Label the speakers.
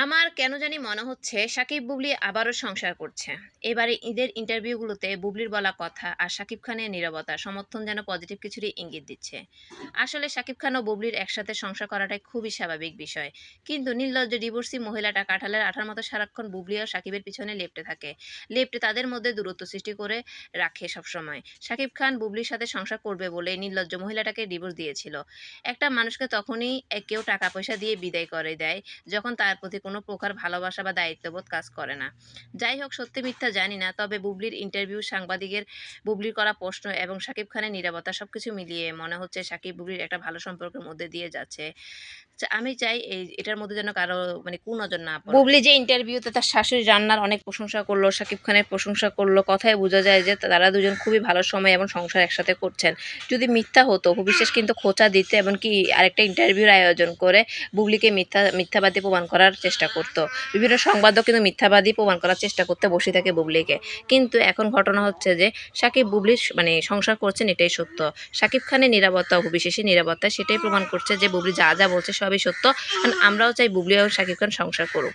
Speaker 1: আমার কেন জানি মনে হচ্ছে সাকিব বুবলি আবারও সংসার করছে। এবারে ঈদের ইন্টারভিউগুলোতে বুবলির বলা কথা আর শাকিব খানের নীরবতা সমর্থন যেন পজিটিভ কিছুরই ইঙ্গিত দিচ্ছে। আসলে শাকিব খান ও বুবলির একসাথে সংসার করাটাই খুবই স্বাভাবিক বিষয়। কিন্তু নির্লজ্জ ডিভোর্সি মহিলাটা কাঁঠালের আঠার মতো সারাক্ষণ বুবলি আর সাকিবের পিছনে লেপ্টে থাকে। লেপ্টে তাদের মধ্যে দূরত্ব সৃষ্টি করে রাখে সবসময়। শাকিব খান বুবলির সাথে সংসার করবে বলে নির্লজ্জ মহিলাটাকে ডিভোর্স দিয়েছিল। একটা মানুষকে তখনই কেউ টাকা পয়সা দিয়ে বিদায় করে দেয় যখন তার প্রতি কোনো প্রকার ভালোবাসা বা দায়িত্ববোধ কাজ করে না। যাই হোক, সত্যি মিথ্যা জানি না, তবে বুবলির ইন্টারভিউ, সাংবাদিকের বুবলির করা প্রশ্ন এবং শাকিব খানের নীরবতা সবকিছু মিলিয়ে মনে হচ্ছে শাকিব বুবলির একটা ভালো সম্পর্কের মধ্যে দিয়ে যাচ্ছে। আমি চাই এটার মধ্যে যেন কারো কুনজর না পড়ে। বুবলি যে ইন্টারভিউতে তার শাশুড়ির রান্নার অনেক প্রশংসা করলো, শাকিব খানের প্রশংসা করলো, কথায় বোঝা যায় যে তারা দুজন খুবই ভালো সময় এবং সংসার একসাথে করছেন। যদি মিথ্যা হতো অপু বিশ্বাস কিন্তু খোঁচা দিতে এমনকি আরেকটা ইন্টারভিউর আয়োজন করে বুবলিকে মিথ্যাবাদী প্রমাণ করার চেষ্টা করত। বিভিন্ন সংবাদও কিন্তু মিথ্যাবাদী প্রমাণ করার চেষ্টা করতে বসে থাকে বুবলিকে। কিন্তু এখন ঘটনা হচ্ছে যে সাকিব বুবলির সংসার করছেন, এটাই সত্য। শাকিব খানের নিরাপত্তা, অপু বিশ্বাসের নিরাপত্তা সেটাই প্রমাণ করছে যে বুবলি যা বলছে সবই সত্য। কারণ আমরাও চাই বুবলি এবং শাকিব খান সংসার করুক।